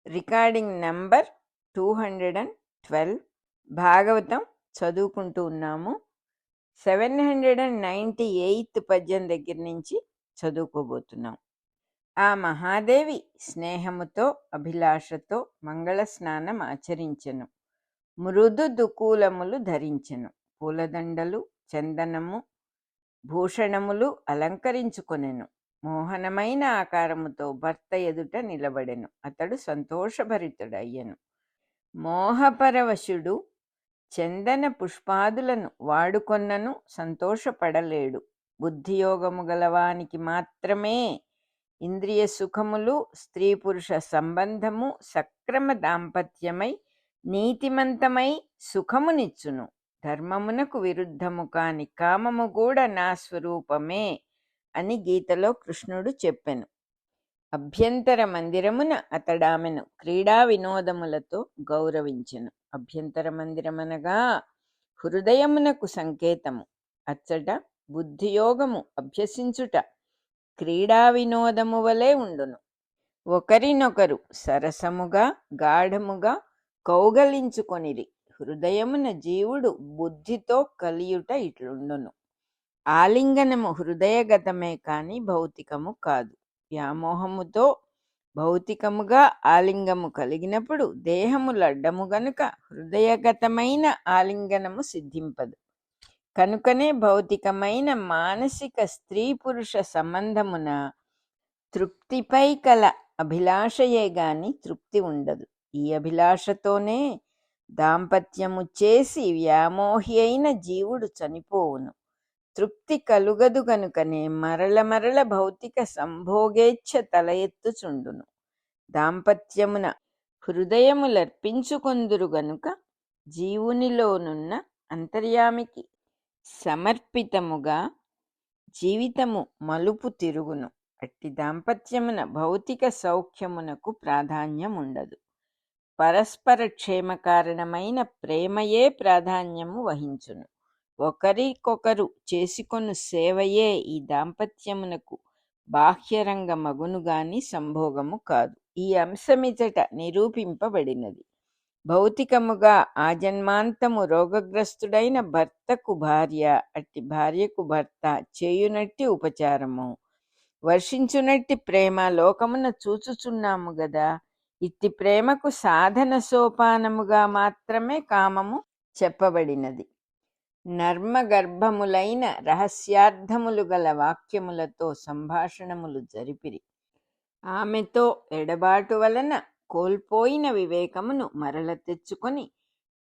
Recording number 212. Bhagavatam చదువుకుంటూ ఉన్నాము. 798 పద్యం దగ్గర నుంచి చదువుకోబోతున్నాం. ఆ మహాదేవి స్నేహముతో అభిలాషతో మంగళ స్నానం ఆచరించెను. మృదు దుకూలములు ధరించెను. పూలదండలు చందనము భూషణములు అలంకరించుకొనెను. మోహనమైన ఆకారముతో భర్త ఎదుట నిలబడెను. అతడు సంతోషభరితుడయ్యెను. మోహపరవశుడు చందన పుష్పాదులను వాడుకొన్నను సంతోషపడలేడు. బుద్ధియోగము గలవానికి మాత్రమే ఇంద్రియ సుఖములు, స్త్రీ పురుష సంబంధము సక్రమ దాంపత్యమై నీతిమంతమై సుఖమునిచ్చును. ధర్మమునకు విరుద్ధము కాని కామము కూడా నా స్వరూపమే అని గీతలో కృష్ణుడు చెప్పెను. అభ్యంతర మందిరమున అతడామెను క్రీడా వినోదములతో గౌరవించెను. అభ్యంతర మందిరమనగా హృదయమునకు సంకేతము. అచ్చట బుద్ధియోగము అభ్యసించుట క్రీడా వినోదము వలె ఉండును. ఒకరినొకరు సరసముగా గాఢముగా కౌగలించుకొనిరి. హృదయమున జీవుడు బుద్ధితో కలియుట ఇట్లుండును. ఆలింగనము హృదయగతమే కాని భౌతికము కాదు. వ్యామోహముతో భౌతికముగా ఆలింగము కలిగినప్పుడు దేహము లడ్డము గనుక హృదయగతమైన ఆలింగనము సిద్ధింపదు. కనుకనే భౌతికమైన మానసిక స్త్రీ పురుష సంబంధమున తృప్తిపై కల అభిలాషయే గాని తృప్తి ఉండదు. ఈ అభిలాషతోనే దాంపత్యము చేసి వ్యామోహి అయిన జీవుడు చనిపోవును. తృప్తి కలుగదు గనుకనే మరల మరల భౌతిక సంభోగేచ్ఛ తల ఎత్తుచుండును. దాంపత్యమున హృదయములర్పించుకొందురు గనుక జీవునిలోనున్న అంతర్యామికి సమర్పితముగా జీవితము మలుపు తిరుగును. అట్టి దాంపత్యమున భౌతిక సౌఖ్యమునకు ప్రాధాన్యం ఉండదు. పరస్పర క్షేమ కారణమైన ప్రేమయే ప్రాధాన్యము వహించును. ఒకరికొకరు చేసుకొను సేవయే ఈ దాంపత్యమునకు బాహ్యరంగ మగును గాని సంభోగము కాదు. ఈ అంశమిచట నిరూపింపబడినది. భౌతికముగా ఆజన్మాంతము రోగగ్రస్తుడైన భర్తకు భార్య, అట్టి భార్యకు భర్త చేయునట్టి ఉపచారము, వర్షించునట్టి ప్రేమ లోకమున చూచుచున్నాము గదా. ఇట్టి ప్రేమకు సాధన సోపానముగా మాత్రమే కామము చెప్పబడినది. నర్మగర్భములైన రహస్యార్థములు గల వాక్యములతో సంభాషణములు జరిపిరి. ఆమెతో ఎడబాటు వలన కోల్పోయిన వివేకమును మరల తెచ్చుకొని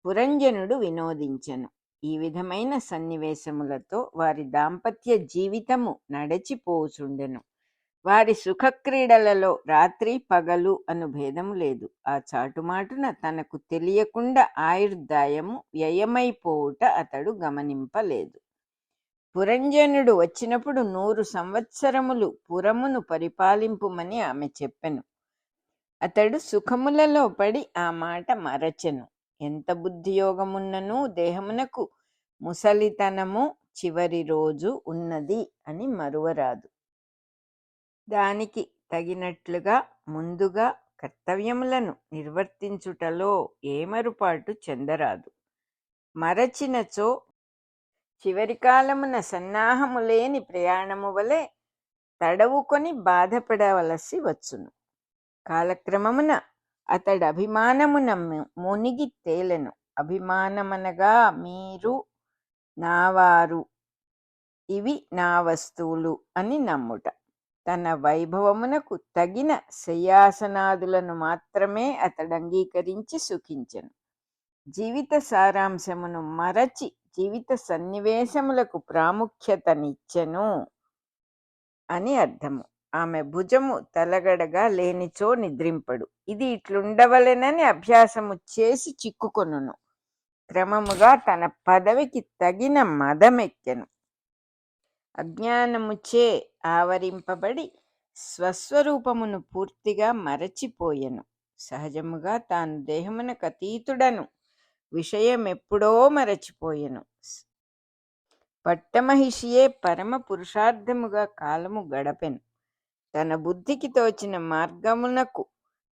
పురంజనుడు వినోదించెను. ఈ విధమైన సన్నివేశములతో వారి దాంపత్య జీవితము నడచిపోచుండెను. వారి సుఖక్రీడలలో రాత్రి పగలు అను భేదము లేదు. ఆ చాటుమాటున తనకు తెలియకుండా ఆయుర్దాయము వ్యయమైపోవుట అతడు గమనింపలేదు. పురంజనుడు వచ్చినప్పుడు 100 సంవత్సరములు పురమును పరిపాలింపుమని ఆమె చెప్పెను. అతడు సుఖములలో పడి ఆ మాట మరచెను. ఎంత బుద్ధియోగమున్ననూ దేహమునకు ముసలితనము చివరి రోజు ఉన్నది అని మరువరాదు. దానికి తగినట్లుగా ముందుగా కర్తవ్యములను నిర్వర్తించుటలో ఏమరుపాటు చెందరాదు. మరచినచో చివరి కాలమున సన్నాహము లేని ప్రయాణము వలె తడవుకొని బాధపడవలసి వచ్చును. కాలక్రమమున అతడు అభిమానమున మునిగి తేలెను. అభిమానమనగా మీరు నావారు, ఇవి నా వస్తువులు అని నమ్ముట. తన వైభవమునకు తగిన శయ్యాసనాదులను మాత్రమే అతడు అంగీకరించి సుఖించెను. జీవిత సారాంశమును మరచి జీవిత సన్నివేశములకు ప్రాముఖ్యతనిచ్చెను అని అర్థము. ఆమె భుజము తలగడగా లేనిచో నిద్రింపడు. ఇది ఇట్లుండవలెనని అభ్యాసము చేసి చిక్కుకొనును. క్రమముగా తన పదవికి తగిన మదమెక్కెను. అజ్ఞానముచే ఆవరింపబడి స్వస్వరూపమును పూర్తిగా మరచిపోయెను. సహజముగా తాను దేహమునకు అతీతుడను విషయమెప్పుడో మరచిపోయెను. పట్టమహిషియే పరమ పురుషార్థముగా కాలము గడపెను. తన బుద్ధికి తోచిన మార్గమునకు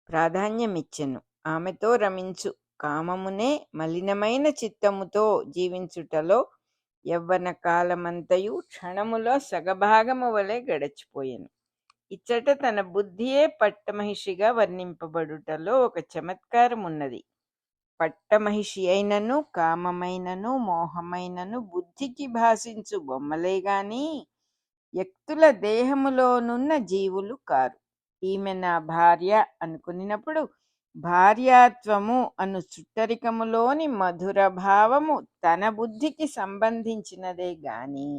ప్రాధాన్యమిచ్చెను. ఆమెతో రమించు కామమునే మలినమైన చిత్తముతో జీవించుటలో యవ్వన కాలమంతయు క్షణములో సగభాగము వలె గడచిపోయెను. ఇచ్చట తన బుద్ధియే పట్టమహిషిగా వర్ణింపబడుటలో ఒక చమత్కారమున్నది. పట్టమహిషి అయినను కామమైనను మోహమైనను బుద్ధికి భాషించు బొమ్మలేగాని వ్యక్తుల దేహములోనున్న జీవులు కారు. ఈమె నా భార్య అనుకునినప్పుడు భార్యాత్వము అను చుట్టరికములోని మధుర భావము తన బుద్ధికి సంబంధించినదే గాని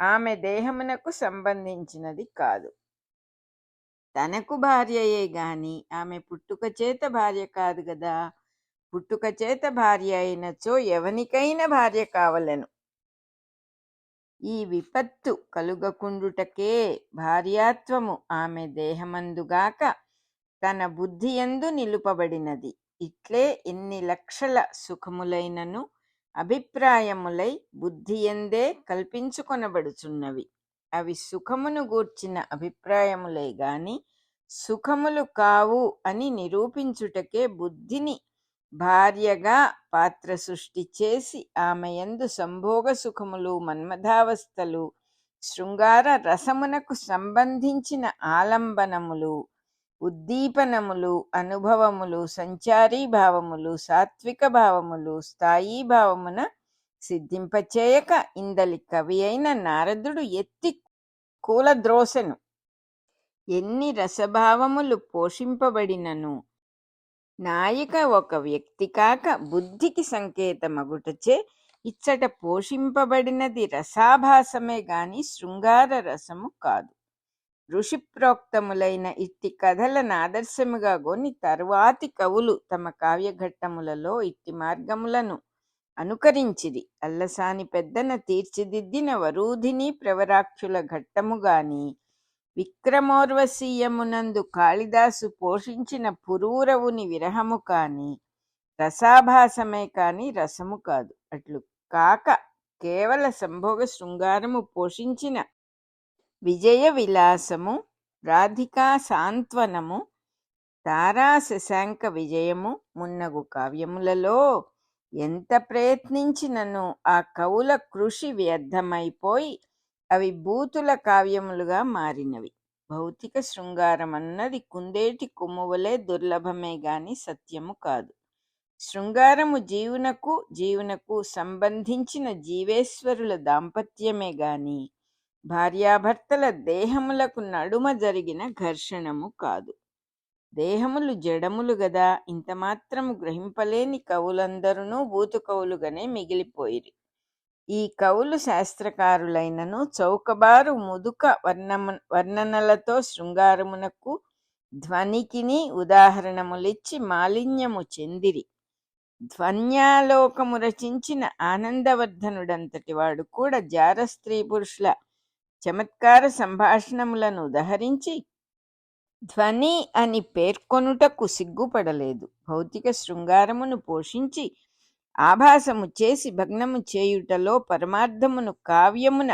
ఆమె దేహమునకు సంబంధించినది కాదు. తనకు భార్యయే గాని ఆమె పుట్టుక చేత భార్య కాదు గదా. పుట్టుక చేత భార్య అయినచో ఎవనికైనా భార్య కావలెను. ఈ విపత్తు కలుగకుండుటకే భార్యాత్వము ఆమె దేహమందుగాక తన బుద్ధియందు నిలుపబడినది. ఇట్లే ఎన్ని లక్షల సుఖములైనను అభిప్రాయములై బుద్ధియందే కల్పించుకొనబడుచున్నవి. అవి సుఖమును గూర్చిన అభిప్రాయములే గాని సుఖములు కావు అని నిరూపించుటకే బుద్ధిని భార్యగా పాత్ర సృష్టి చేసి ఆమెయందు సంభోగ సుఖములు మన్మథావస్థలు శృంగార రసమునకు సంబంధించిన ఆలంబనములు ఉద్దీపనములు అనుభవములు సంచారీ భావములు సాత్విక భావములు స్థాయీ భావమున సిద్ధింపచేయక ఇందలి కవి అయిన నారదుడు ఎత్తి కూలద్రోసెను. ఎన్ని రసభావములు పోషింపబడినను నాయిక ఒక వ్యక్తి కాక బుద్ధికి సంకేతమగుటచే ఇచ్చట పోషింపబడినది రసాభాసమే గాని శృంగార రసము కాదు. ఋషిప్రోక్తములైన ఇట్టి కథలను ఆదర్శముగా గొని తరువాతి కవులు తమ కావ్యఘట్టములలో ఇట్టి మార్గములను అనుకరించిరి. అల్లసాని పెద్దన తీర్చిదిద్దిన వరూధిని ప్రవరాక్షుల ఘట్టము గాని విక్రమోర్వశీయమునందు కాళిదాసు పోషించిన పురూరవుని విరహము కాని రసాభాసమే కాని రసము కాదు. అట్లు కాక కేవల సంభోగ శృంగారము పోషించిన విజయ విలాసము రాధికా సాంత్వనము తారా శశాంక విజయము మున్నగు కావ్యములలో ఎంత ప్రయత్నించినను ఆ కవుల కృషి వ్యర్థమైపోయి అవి బూతుల కావ్యములుగా మారినవి. భౌతిక శృంగారం అన్నది కుందేటి కొమ్మువలే దుర్లభమే గాని సత్యము కాదు. శృంగారము జీవునకు సంబంధించిన జీవేశ్వరుల దాంపత్యమే గాని భార్యాభర్తల దేహములకు నడుమ జరిగిన ఘర్షణము కాదు. దేహములు జడములు గదా. ఇంత మాత్రము గ్రహింపలేని కవులందరూ బూతు కవులుగానే మిగిలిపోయిరి. ఈ కవులు శాస్త్రకారులైనను చౌకబారు ముదుక వర్ణనలతో శృంగారమునకు ధ్వనికిని ఉదాహరణములిచ్చి మాలిన్యము చెందిరి. ధ్వన్యాలోకము రచించిన ఆనందవర్ధనుడంతటి వాడు కూడా జార స్త్రీ పురుషుల చమత్కార సంభాషణములను ఉదహరించి ధ్వని అని పేర్కొనుటకు సిగ్గుపడలేదు. భౌతిక శృంగారమును పోషించి ఆభాసము చేసి భగ్నము చేయుటలో పరమార్థమును కావ్యమున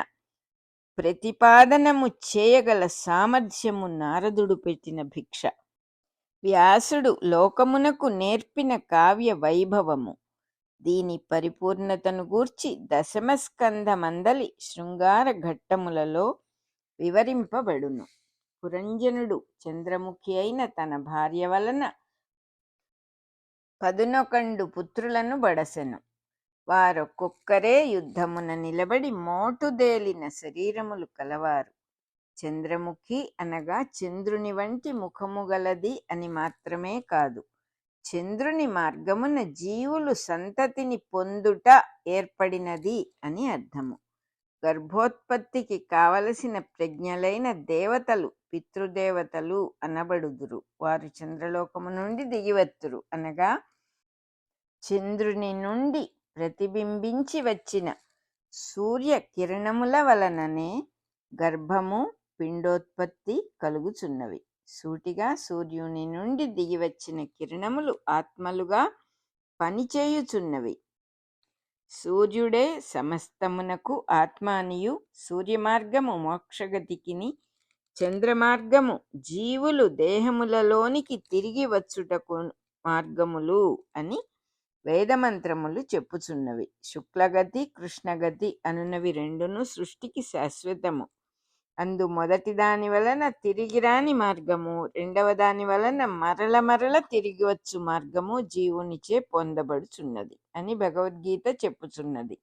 ప్రతిపాదనము చేయగల సామర్థ్యము నారదుడు పెట్టిన భిక్ష. వ్యాసుడు లోకమునకు నేర్పిన కావ్య వైభవము. దీని పరిపూర్ణతను గూర్చి దశమస్కంధమందలి శృంగార ఘట్టములలో వివరింపబడును. పురంజనుడు చంద్రముఖి అయిన తన భార్య వలన 11 పుత్రులను బడసెను. వారొక్కొక్కరే యుద్ధమున నిలబడి మోటుదేలిన శరీరములు కలవారు. చంద్రముఖి అనగా చంద్రుని వంటి ముఖము గలది అని మాత్రమే కాదు, చంద్రుని మార్గమున జీవులు సంతతిని పొందుట ఏర్పడినది అని అర్థము. గర్భోత్పత్తికి కావలసిన ప్రజ్ఞలైన దేవతలు పితృదేవతలు అనబడుదురు. వారు చంద్రలోకము నుండి దిగివత్తురు. అనగా చంద్రుని నుండి ప్రతిబింబించి వచ్చిన సూర్య కిరణముల వలననే గర్భము పిండోత్పత్తి కలుగుచున్నవి. సూటిగా సూర్యుని నుండి దిగివచ్చిన కిరణములు ఆత్మలుగా పనిచేయుచున్నవి. సూర్యుడే సమస్తమునకు ఆత్మ అనియు సూర్యమార్గము మోక్షగతికిని చంద్రమార్గము జీవులు దేహములలోనికి తిరిగి వచ్చుటకు మార్గములు అని వేదమంత్రములు చెప్పుచున్నవి. శుక్లగతి కృష్ణగతి అనునవి రెండును సృష్టికి శాశ్వతము. అందు మొదటి దాని వలన తిరిగి రాని మార్గము, రెండవ దాని వలన మరల మరల తిరిగి వచ్చు మార్గము జీవునిచే పొందబడుచున్నది అని భగవద్గీత చెప్పుచున్నది.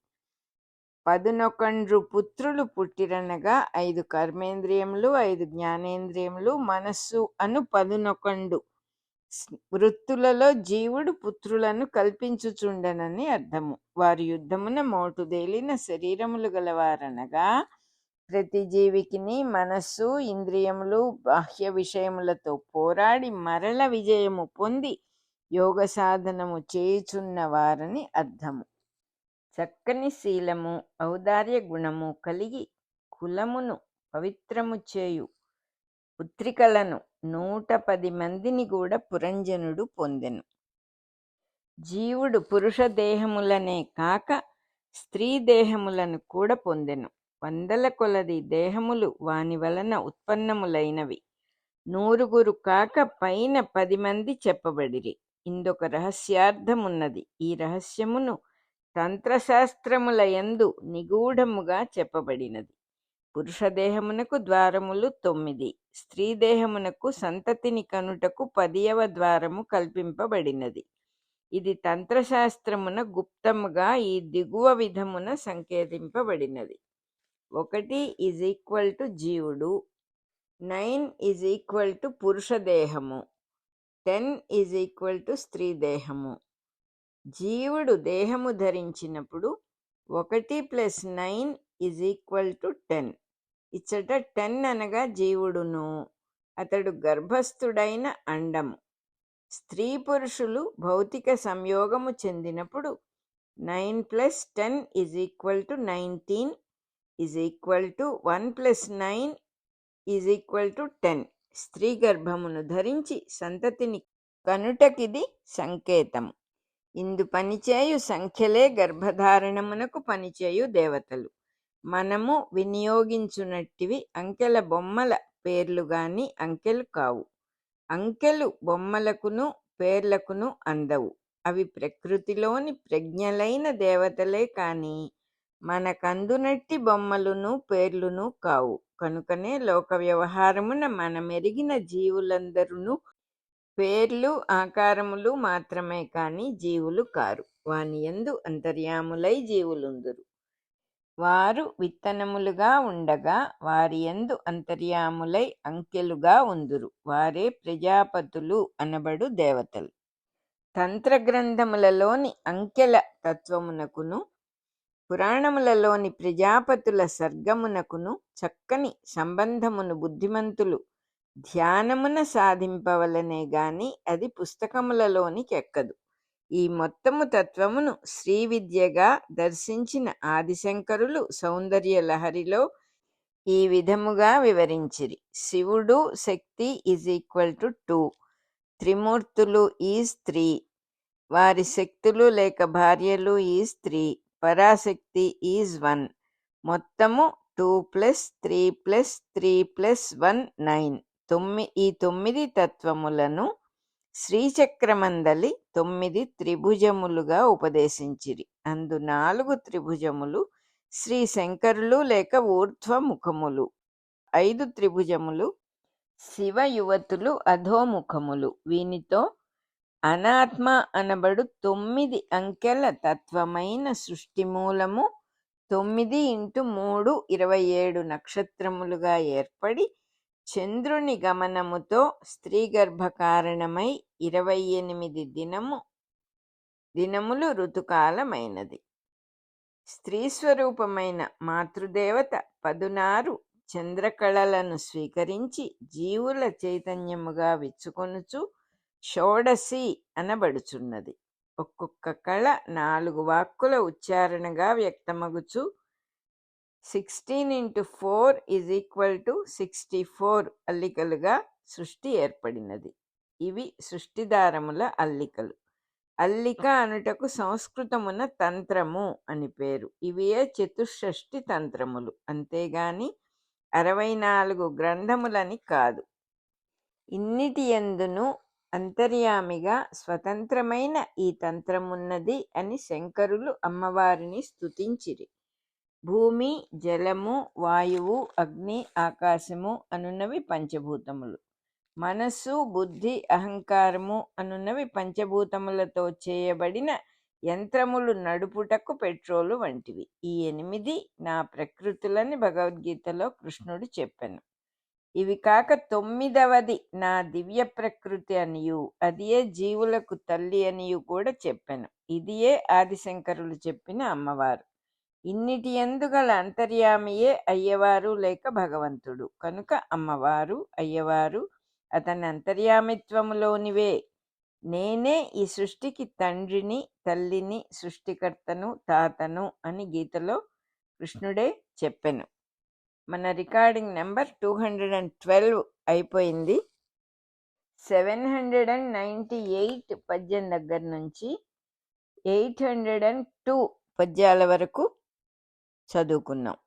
11 పుత్రులు పుట్టిరనగా 5 కర్మేంద్రియములు, 5 జ్ఞానేంద్రియములు, మనస్సు అను 11 వృత్తులలో జీవుడు పుత్రులను కల్పించుచుండనని అర్థము. వారి యుద్ధమున మోటుదేలిన శరీరములు గలవారనగా ప్రతి జీవికిని మనస్సు ఇంద్రియములు బాహ్య విషయములతో పోరాడి మరల విజయము పొంది యోగ సాధనము చేయుచున్న వారని అర్థము. చక్కని శీలము ఔదార్య గుణము కలిగి కులమును పవిత్రము చేయు పుత్రికలను 110 మందిని కూడా పురంజనుడు పొందెను. జీవుడు పురుష దేహములనే కాక స్త్రీ దేహములను కూడా పొందెను. 100 కొలది దేహములు వాని వలన ఉత్పన్నములైనవి. 100 కాక పైన 10 మంది చెప్పబడిరి. ఇందొక రహస్యార్థమున్నది. ఈ రహస్యమును తంత్రశాస్త్రముల యందు నిగూఢముగా చెప్పబడినది. పురుషదేహమునకు ద్వారములు 9, స్త్రీ దేహమునకు సంతతిని కనుటకు 10వ ద్వారము కల్పింపబడినది. ఇది తంత్రశాస్త్రమున గుప్తముగా ఈ దిగువ విధమున సంకేతింపబడినది. 1 = జీవుడు, 9 = పురుషదేహము, 10 = స్త్రీ దేహము. జీవుడు దేహము ధరించినప్పుడు 1 + 9 = 10. ఇచ్చట 10 అనగా జీవుడును, అతడు గర్భస్థుడైన అండము. స్త్రీ పురుషులు భౌతిక సంయోగము చెందినప్పుడు 9 + 10 = 19 1 + 9 = 10. స్త్రీ గర్భమును ధరించి సంతతిని కనుటకిది సంకేతము. ఇందు పనిచేయు సంఖ్యలే గర్భధారణమునకు పనిచేయు దేవతలు. మనము వినియోగించునట్టివి అంకెల బొమ్మల పేర్లు గాని అంకెలు కావు. అంకెలు బొమ్మలకును పేర్లకును అందవు. అవి ప్రకృతిలోని ప్రజ్ఞలైన దేవతలే కాని మనకందునట్టి బొమ్మలును పేర్లును కావు. కనుకనే లోక వ్యవహారమున మనమెరిగిన జీవులందరును పేర్లు ఆకారములు మాత్రమే కాని జీవులు కారు. వాని యందు అంతర్యాములై జీవులుందురు. వారు విత్తనములుగా ఉండగా వారి యందు అంతర్యాములై అంకెలుగా ఉందురు. వారే ప్రజాపతులు అనబడు దేవతలు. తంత్రగ్రంథములలోని అంకెల తత్వమునకును పురాణములలోని ప్రజాపతుల సర్గమునకును చక్కని సంబంధమును బుద్ధిమంతులు ధ్యానమున సాధింపవలనే గాని అది పుస్తకములలోనికెక్కదు. ఈ మొత్తము తత్వమును శ్రీ విద్యగా దర్శించిన ఆదిశంకరులు సౌందర్య లహరిలో ఈ విధముగా వివరించిరి. శివుడు శక్తి = 2, త్రిమూర్తులు ఈజ్ 3, వారి శక్తులు లేక భార్యలు ఈజ్ 3, పరాశక్తి ఈజ్ 1, మొత్తము 2 + 3 + 3 + 1 9. ఈ 9 తత్వములను శ్రీచక్రమందలి 9 త్రిభుజములుగా ఉపదేశించిరి. అందు 4 త్రిభుజములు శ్రీ శంకరులు లేక ఊర్ధ్వముఖములు, 5 త్రిభుజములు శివయువతులు అధోముఖములు. వీనితో అనాత్మ అనబడు 9 అంకెల తత్వమైన సృష్టిమూలము 9 × 3 27 నక్షత్రములుగా ఏర్పడి చంద్రుని గమనముతో స్త్రీ గర్భకారణమై 28 దినములు ఋతుకాలమైనది. స్త్రీస్వరూపమైన మాతృదేవత 16 చంద్రకళలను స్వీకరించి జీవుల చైతన్యముగా విచ్చుకొనుచు షోడశి అనబడుచున్నది. ఒక్కొక్క కళ 4 వాక్కుల ఉచ్చారణగా వ్యక్తమగుచు 16 × 4 = 64 అల్లికలుగా సృష్టి ఏర్పడినది. ఇవి సృష్టిదారముల అల్లికలు. అల్లిక అనుటకు సంస్కృతమున తంత్రము అని పేరు. ఇవియే చతుషష్ఠి తంత్రములు. అంతేగాని 64 గ్రంథములని కాదు. ఇన్నిటి యందును అంతర్యామిగా స్వతంత్రమైన ఈ తంత్రమున్నది అని శంకరులు అమ్మవారిని స్తుతించిరి. భూమి, జలము, వాయువు, అగ్ని, ఆకాశము అనున్నవి పంచభూతములు. మనస్సు, బుద్ధి, అహంకారము అనున్నవి పంచభూతములతో చేయబడిన యంత్రములు నడుపుటకు పెట్రోలు వంటివి. ఈ 8 నా ప్రకృతులని భగవద్గీతలో కృష్ణుడు చెప్పెను. ఇవి కాక 9వది నా దివ్య ప్రకృతి అనియు, అదియే జీవులకు తల్లి అనియు కూడా చెప్పెను. ఇదియే ఆదిశంకరులు చెప్పిన అమ్మవారు. ఇన్నిటి యందు గల అంతర్యామియే అయ్యవారు లేక భగవంతుడు. కనుక అమ్మవారు, అయ్యవారు అతని అంతర్యామిత్వములోనివే. నేనే ఈ సృష్టికి తండ్రిని, తల్లిని, సృష్టికర్తను, తాతను అని గీతలో కృష్ణుడే చెప్పెను. మన రికార్డింగ్ నెంబర్ 212 అయిపోయింది. 798 పద్యం దగ్గర నుంచి 802 పద్యాల వరకు చదువుకున్నాం.